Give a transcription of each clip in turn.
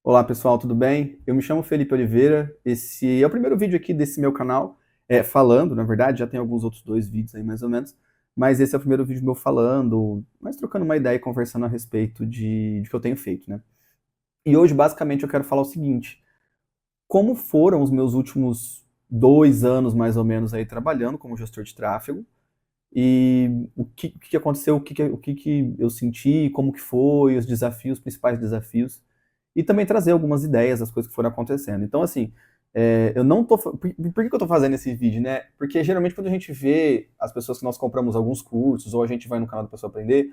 Olá pessoal, tudo bem? Eu me chamo Felipe Oliveira. Esse é o primeiro vídeo aqui desse meu canal, falando, na verdade, já tem alguns outros dois vídeos aí mais ou menos, mas esse é o primeiro vídeo meu falando, mas trocando uma ideia e conversando a respeito de que eu tenho feito, né? E hoje, basicamente, eu quero falar o seguinte: como foram os meus últimos 2 anos, mais ou menos, aí trabalhando como gestor de tráfego, e o que aconteceu, o que eu senti, como que foi, os desafios, os principais desafios, e também trazer algumas ideias das coisas que foram acontecendo. Então, assim, eu não tô. Por que eu tô fazendo esse vídeo, né? Porque geralmente quando a gente vê as pessoas que nós compramos alguns cursos, ou a gente vai no canal da pessoa aprender,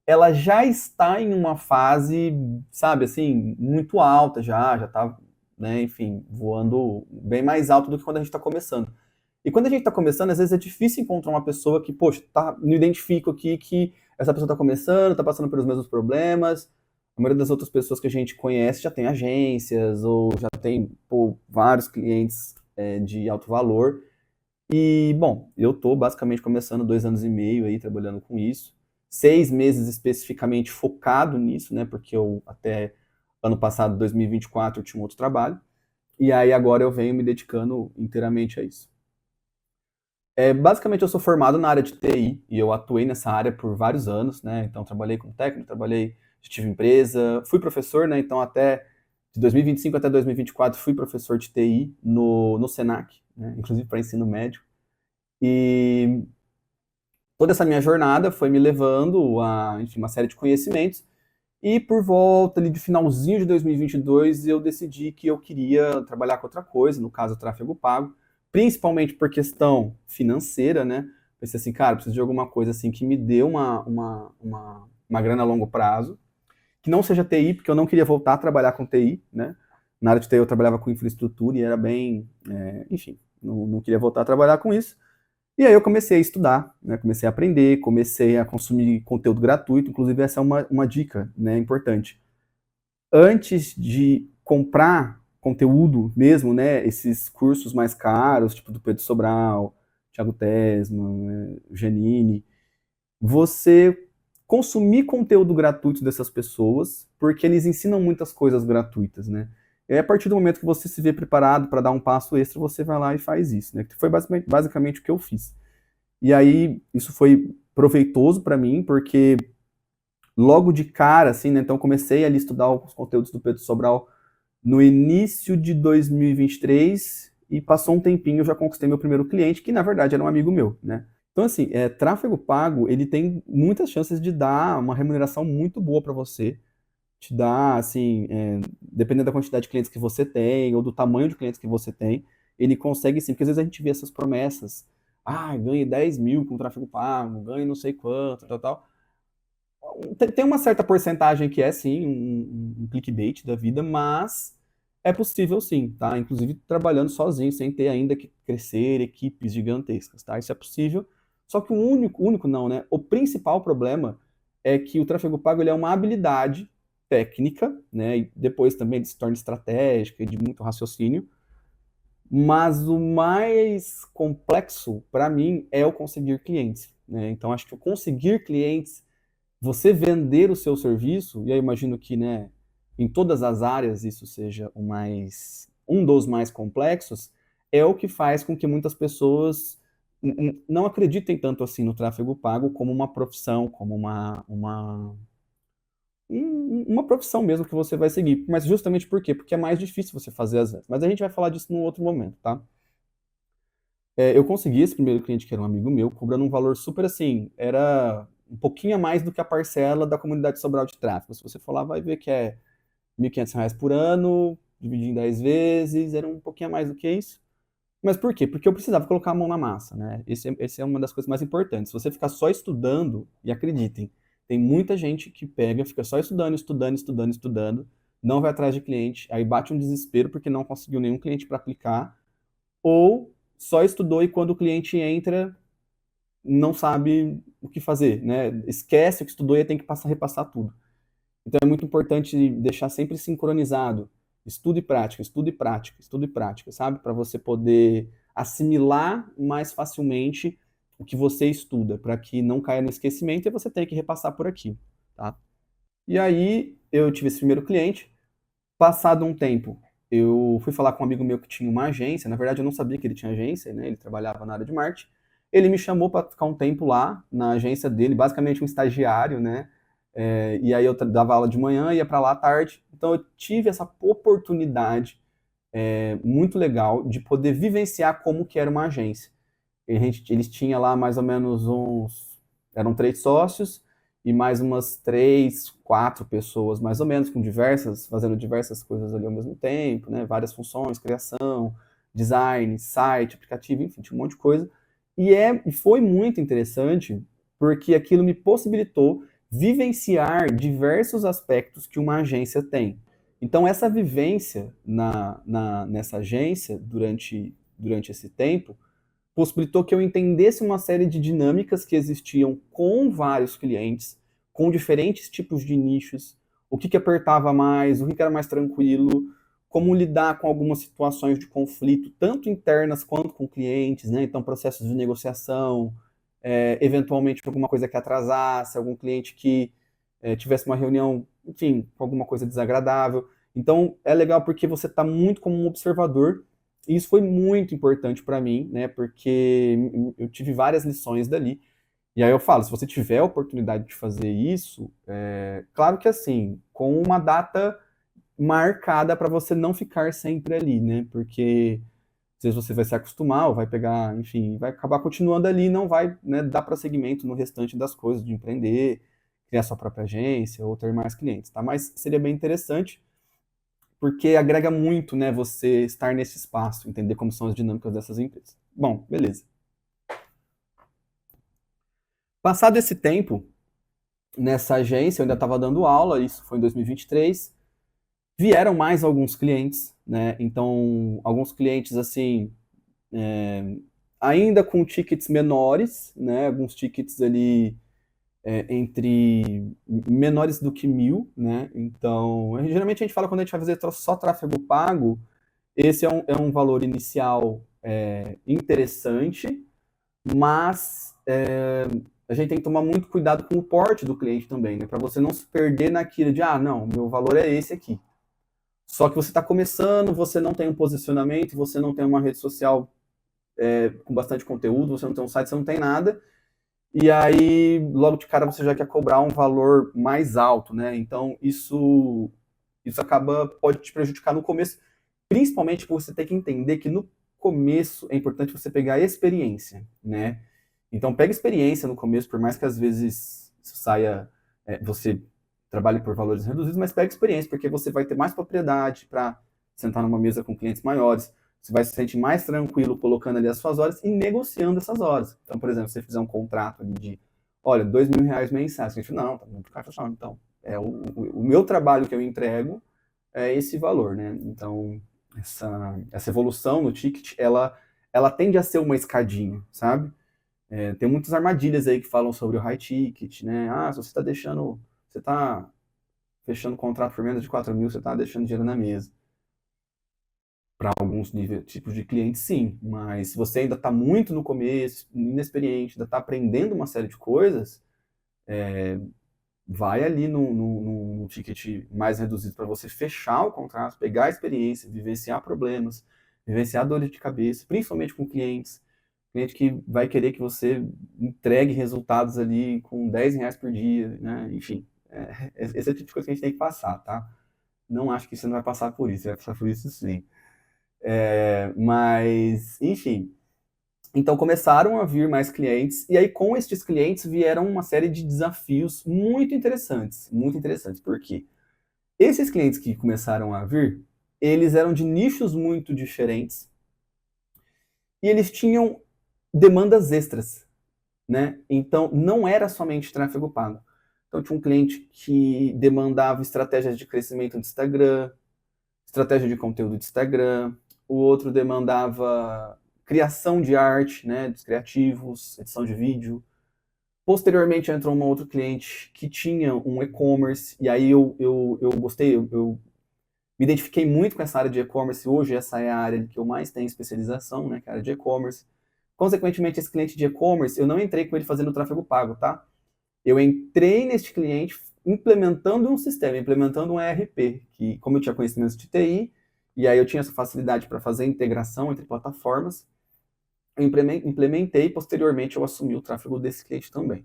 ela já está em uma fase, sabe, assim, muito alta já tá, né, enfim, voando bem mais alto do que quando a gente está começando. E quando a gente está começando, às vezes é difícil encontrar uma pessoa que, poxa, não identifico aqui que essa pessoa está começando, está passando pelos mesmos problemas. A maioria das outras pessoas que a gente conhece já tem agências ou já tem, pô, vários clientes de alto valor. E, bom, eu estou basicamente começando 2 anos e meio aí trabalhando com isso. 6 meses especificamente focado nisso, né? Porque eu até ano passado, 2024, eu tinha um outro trabalho. E aí agora eu venho me dedicando inteiramente a isso. Basicamente, eu sou formado na área de TI e eu atuei nessa área por vários anos, né? Então, trabalhei como técnico, já tive empresa, fui professor, né? Então, até de 2025 até 2024, fui professor de TI no Senac, né? Inclusive para ensino médio. E toda essa minha jornada foi me levando a, enfim, uma série de conhecimentos. E por volta ali de finalzinho de 2022, eu decidi que eu queria trabalhar com outra coisa, no caso, tráfego pago, principalmente por questão financeira, né? Pensei assim, cara, preciso de alguma coisa assim que me dê uma grana a longo prazo, que não seja TI, porque eu não queria voltar a trabalhar com TI, né? Na área de TI eu trabalhava com infraestrutura e era bem, enfim, não queria voltar a trabalhar com isso. E aí eu comecei a estudar, né? Comecei a aprender, comecei a consumir conteúdo gratuito. Inclusive, essa é uma dica, né, importante. Antes de comprar conteúdo mesmo, né, esses cursos mais caros, tipo do Pedro Sobral, Thiago Tesman, né, Janine, você consumir conteúdo gratuito dessas pessoas, porque eles ensinam muitas coisas gratuitas, né? E aí, a partir do momento que você se vê preparado para dar um passo extra, você vai lá e faz isso, né? Que foi basicamente o que eu fiz. E aí, isso foi proveitoso para mim, porque logo de cara, assim, né? Então, comecei ali a estudar os conteúdos do Pedro Sobral no início de 2023 e passou um tempinho, eu já conquistei meu primeiro cliente, que na verdade era um amigo meu, né? Então, assim, tráfego pago, ele tem muitas chances de dar uma remuneração muito boa para você, te dá, assim, dependendo da quantidade de clientes que você tem ou do tamanho de clientes que você tem, ele consegue sim, porque às vezes a gente vê essas promessas, ganhe 10 mil com tráfego pago, ganhe não sei quanto, tal, tal. Tem uma certa porcentagem que é sim um clickbait da vida, mas é possível sim, tá? Inclusive trabalhando sozinho, sem ter ainda que crescer equipes gigantescas, tá? Isso é possível. Só que o único não, né? O principal problema é que o tráfego pago ele é uma habilidade técnica, né? E depois também ele se torna estratégica e de muito raciocínio. Mas o mais complexo para mim é o conseguir clientes, né? Então acho que o conseguir clientes, você vender o seu serviço, e eu imagino que, né, em todas as áreas isso seja um dos mais complexos, é o que faz com que muitas pessoas não acreditem tanto assim no tráfego pago como uma profissão, como uma profissão mesmo que você vai seguir. Mas justamente por quê? Porque é mais difícil você fazer às vezes. Mas a gente vai falar disso num outro momento, tá? Eu consegui esse primeiro cliente, que era um amigo meu, cobrando um valor super assim, era um pouquinho a mais do que a parcela da comunidade Sobral de tráfego. Se você for lá, vai ver que é R$ 1.500 por ano, dividido em 10 vezes, era um pouquinho a mais do que isso. Mas por quê? Porque eu precisava colocar a mão na massa, né? Esse é uma das coisas mais importantes. Se você ficar só estudando, e acreditem, tem muita gente que pega, fica só estudando, estudando, estudando, estudando, não vai atrás de cliente, aí bate um desespero porque não conseguiu nenhum cliente para aplicar, ou só estudou e quando o cliente entra, não sabe o que fazer, né? Esquece o que estudou e tem que repassar tudo. Então é muito importante deixar sempre sincronizado. Estudo e prática, estudo e prática, estudo e prática, sabe? Para você poder assimilar mais facilmente o que você estuda, para que não caia no esquecimento e você tenha que repassar por aqui, tá? E aí eu tive esse primeiro cliente, Passado um tempo, eu fui falar com um amigo meu que tinha uma agência. Na verdade, eu não sabia que ele tinha agência, né? Ele trabalhava na área de marketing. Ele me chamou para ficar um tempo lá na agência dele, basicamente um estagiário, né? E aí eu dava aula de manhã, ia para lá à tarde. Então eu tive essa oportunidade muito legal de poder vivenciar como que era uma agência. Eles tinham lá mais ou menos eram 3 sócios e mais umas 3, 4 pessoas, mais ou menos, fazendo diversas coisas ali ao mesmo tempo, né? Várias funções, criação, design, site, aplicativo, enfim, tinha um monte de coisa. E foi muito interessante porque aquilo me possibilitou vivenciar diversos aspectos que uma agência tem. Então, essa vivência nessa agência durante esse tempo possibilitou que eu entendesse uma série de dinâmicas que existiam com vários clientes, com diferentes tipos de nichos, o que apertava mais, o que era mais tranquilo, como lidar com algumas situações de conflito, tanto internas quanto com clientes, né? Então, processos de negociação, eventualmente alguma coisa que atrasasse, algum cliente que tivesse uma reunião, enfim, com alguma coisa desagradável. Então, é legal porque você está muito como um observador, e isso foi muito importante para mim, né? Porque eu tive várias lições dali. E aí eu falo, se você tiver a oportunidade de fazer isso, claro que assim, com uma data marcada para você não ficar sempre ali, né? Porque às vezes você vai se acostumar, ou vai pegar, enfim, vai acabar continuando ali, não vai, né, dar prosseguimento no restante das coisas, de empreender, criar sua própria agência ou ter mais clientes, tá? Mas seria bem interessante, porque agrega muito, né, você estar nesse espaço, entender como são as dinâmicas dessas empresas. Bom, beleza. Passado esse tempo, nessa agência, eu ainda estava dando aula, isso foi em 2023, vieram mais alguns clientes, né? Então, alguns clientes, assim, ainda com tickets menores, né? Alguns tickets ali entre menores do que 1.000, né? Então, geralmente a gente fala quando a gente vai fazer só tráfego pago, esse é um valor inicial interessante, mas a gente tem que tomar muito cuidado com o porte do cliente também, né? Para você não se perder naquilo de, não, meu valor é esse aqui. Só que você está começando, você não tem um posicionamento, você não tem uma rede social com bastante conteúdo, você não tem um site, você não tem nada. E aí, logo de cara, você já quer cobrar um valor mais alto, né? Então, isso pode te prejudicar no começo, principalmente por você ter que entender que no começo é importante você pegar a experiência, né? Então, pega experiência no começo, por mais que às vezes isso saia, você trabalhe por valores reduzidos, mas pega experiência, porque você vai ter mais propriedade para sentar numa mesa com clientes maiores, você vai se sentir mais tranquilo colocando ali as suas horas e negociando essas horas. Então, por exemplo, se você fizer um contrato ali de, olha, R$ 2.000 mensais, a gente, não, tá muito caro, então, o meu trabalho que eu entrego é esse valor, né? Então, essa evolução no ticket, ela tende a ser uma escadinha, sabe? Tem muitas armadilhas aí que falam sobre o high ticket, né? Se você está fechando contrato por menos de 4.000, você está deixando dinheiro na mesa. Para alguns tipos de clientes, sim. Mas se você ainda está muito no começo, inexperiente, ainda está aprendendo uma série de coisas, vai ali no ticket mais reduzido para você fechar o contrato, pegar a experiência, vivenciar problemas, vivenciar dores de cabeça, principalmente com clientes. Cliente que vai querer que você entregue resultados ali com R$ 10 por dia, né? Enfim, esse é o tipo de coisa que a gente tem que passar, tá? Não acho que você não vai passar por isso, você vai passar por isso sim. Mas, enfim. Então começaram a vir mais clientes, e aí com estes clientes vieram uma série de desafios muito interessantes. Muito interessantes. Por quê? Esses clientes que começaram a vir, eles eram de nichos muito diferentes, e eles tinham demandas extras, né? Então não era somente tráfego pago. Então tinha um cliente que demandava estratégias de crescimento do Instagram, estratégia de conteúdo de Instagram, o outro demandava criação de arte, né, dos criativos, edição de vídeo. Posteriormente entrou um outro cliente que tinha um e-commerce, e aí eu gostei, eu me identifiquei muito com essa área de e-commerce. Hoje essa é a área que eu mais tenho especialização, né, que é a área de e-commerce. Consequentemente, esse cliente de e-commerce, eu não entrei com ele fazendo tráfego pago, tá? Eu entrei neste cliente implementando um sistema, implementando um ERP, que como eu tinha conhecimentos de TI, e aí eu tinha essa facilidade para fazer a integração entre plataformas, eu implementei e posteriormente eu assumi o tráfego desse cliente também.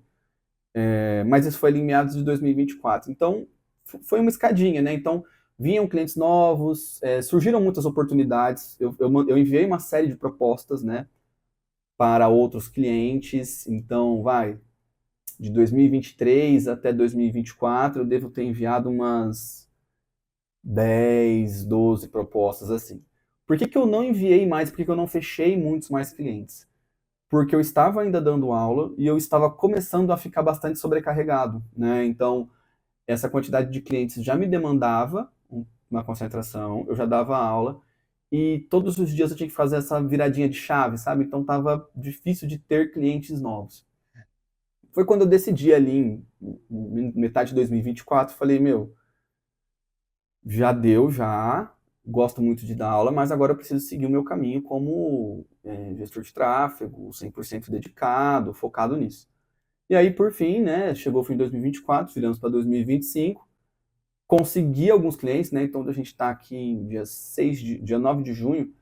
Mas isso foi ali em meados de 2024. Então, foi uma escadinha, né? Então, vinham clientes novos, surgiram muitas oportunidades, eu enviei uma série de propostas, né, para outros clientes, então, de 2023 até 2024, eu devo ter enviado umas 10, 12 propostas, assim. Por que que eu não enviei mais? Por que que eu não fechei muitos mais clientes? Porque eu estava ainda dando aula e eu estava começando a ficar bastante sobrecarregado, né? Então, essa quantidade de clientes já me demandava uma concentração, eu já dava aula, e todos os dias eu tinha que fazer essa viradinha de chave, sabe? Então estava difícil de ter clientes novos. Foi quando eu decidi ali, em metade de 2024, falei, meu, já deu, já, gosto muito de dar aula, mas agora eu preciso seguir o meu caminho como gestor de tráfego, 100% dedicado, focado nisso. E aí, por fim, né, chegou o fim de 2024, viramos para 2025, consegui alguns clientes, né, então a gente está aqui em dia 9 de junho,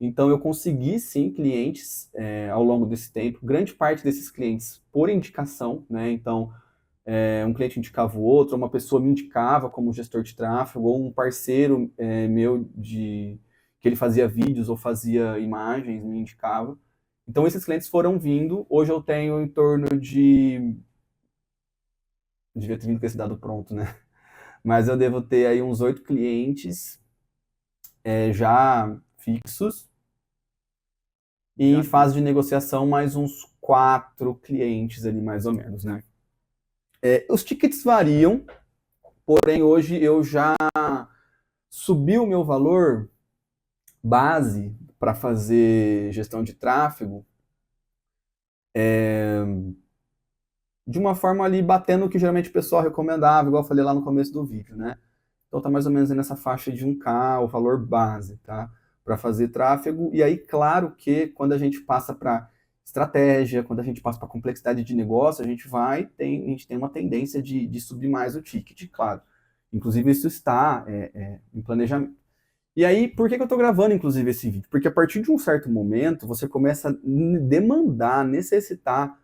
então eu consegui sim clientes ao longo desse tempo, grande parte desses clientes por indicação, né, então um cliente indicava o outro, uma pessoa me indicava como gestor de tráfego, ou um parceiro meu que ele fazia vídeos ou fazia imagens, me indicava. Então esses clientes foram vindo, hoje eu tenho em torno de... Devia ter vindo com esse dado pronto, né? Mas eu devo ter aí uns 8 clientes já fixos, e em fase de negociação mais uns 4 clientes ali, mais ou menos, né? Os tickets variam, porém hoje eu já subi o meu valor base para fazer gestão de tráfego de uma forma ali batendo o que geralmente o pessoal recomendava, igual eu falei lá no começo do vídeo, né? Então tá mais ou menos nessa faixa de 1K, o valor base, tá? Para fazer tráfego. E aí, claro que quando a gente passa para estratégia, quando a gente passa para complexidade de negócio, a gente tem uma tendência de subir mais o ticket, claro. Inclusive, isso está em planejamento. E aí, por que que eu estou gravando, inclusive, esse vídeo? Porque a partir de um certo momento, você começa a demandar, necessitar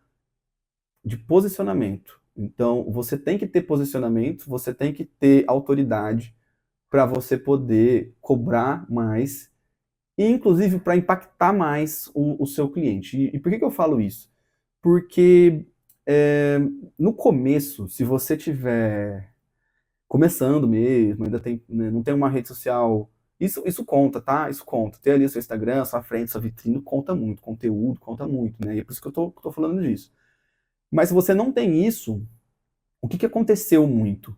de posicionamento. Então, você tem que ter posicionamento, você tem que ter autoridade para você poder cobrar mais e, inclusive, para impactar mais o seu cliente. E por que que eu falo isso? Porque no começo, se você tiver começando mesmo, ainda tem, né, não tem uma rede social, isso conta, tá? Isso conta. Ter ali o seu Instagram, sua frente, sua vitrine, conta muito, conteúdo conta muito, né? E é por isso que eu tô falando disso. Mas se você não tem isso, o que que aconteceu muito?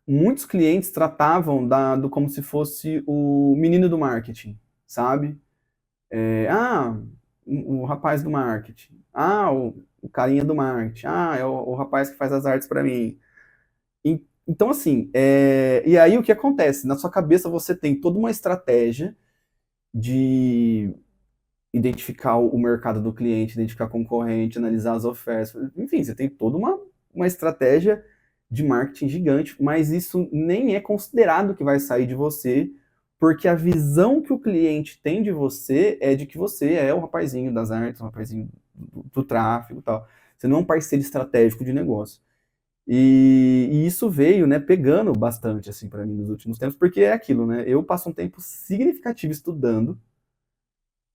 Muitos clientes tratavam do como se fosse o menino do marketing, sabe? O rapaz do marketing. O carinha do marketing. É o rapaz que faz as artes para mim. Então, assim, e aí o que acontece? Na sua cabeça você tem toda uma estratégia de identificar o mercado do cliente, identificar concorrente, analisar as ofertas. Enfim, você tem toda uma estratégia de marketing gigante, mas isso nem é considerado que vai sair de você, porque a visão que o cliente tem de você é de que você é o rapazinho das artes, o rapazinho do tráfego e tal. Você não é um parceiro estratégico de negócio. E isso veio, né, pegando bastante, assim, para mim nos últimos tempos, porque é aquilo, né? Eu passo um tempo significativo estudando,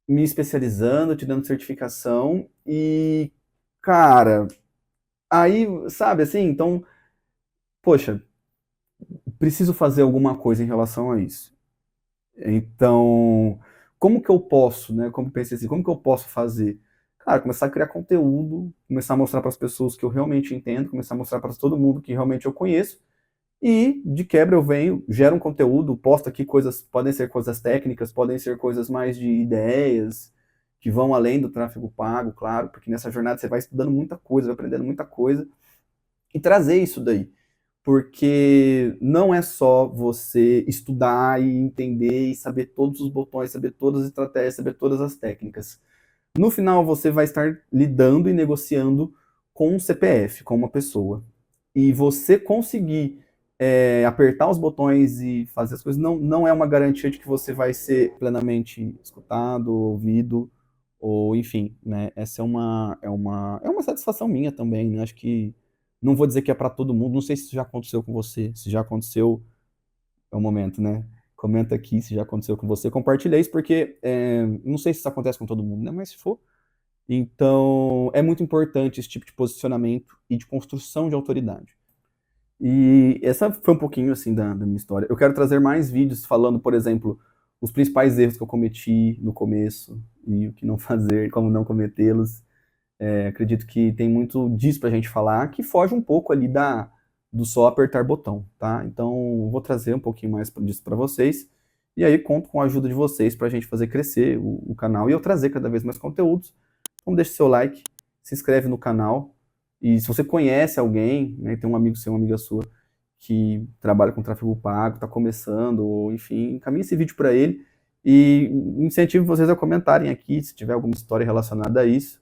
me especializando, te dando certificação, e, cara, aí, sabe, assim, então, poxa, preciso fazer alguma coisa em relação a isso. Então, como que eu posso, né? Como pensei assim, como que eu posso fazer? Cara, começar a criar conteúdo, começar a mostrar para as pessoas que eu realmente entendo, começar a mostrar para todo mundo que realmente eu conheço, e de quebra eu venho, gero um conteúdo, posto aqui coisas, podem ser coisas técnicas, podem ser coisas mais de ideias, que vão além do tráfego pago, claro, porque nessa jornada você vai estudando muita coisa, vai aprendendo muita coisa, e trazer isso daí. Porque não é só você estudar e entender e saber todos os botões, saber todas as estratégias, saber todas as técnicas. No final, você vai estar lidando e negociando com um CPF, com uma pessoa. e você conseguir apertar os botões e fazer as coisas não é uma garantia de que você vai ser plenamente escutado, ouvido, ou enfim, né? Essa é uma satisfação minha também, né? Acho que não vou dizer que é para todo mundo, não sei se isso já aconteceu com você, se já aconteceu, é o momento, né? Comenta aqui se já aconteceu com você, compartilha isso, porque não sei se isso acontece com todo mundo, né? Mas se for, então é muito importante esse tipo de posicionamento e de construção de autoridade. E essa foi um pouquinho, assim, da minha história. Eu quero trazer mais vídeos falando, por exemplo, os principais erros que eu cometi no começo e o que não fazer, como não cometê-los. Acredito que tem muito disso pra gente falar, que foge um pouco ali do só apertar botão, tá? Então, vou trazer um pouquinho mais disso para vocês. E aí, conto com a ajuda de vocês pra gente fazer crescer o canal e eu trazer cada vez mais conteúdos. Então, deixe seu like, se inscreve no canal. E se você conhece alguém, né, tem um amigo seu, uma amiga sua, que trabalha com tráfego pago, está começando, ou enfim, encaminhe esse vídeo para ele e incentivo vocês a comentarem aqui se tiver alguma história relacionada a isso.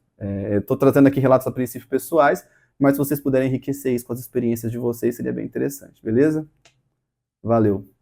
Estou trazendo aqui relatos a princípios pessoais, mas se vocês puderem enriquecer isso com as experiências de vocês, seria bem interessante, beleza? Valeu!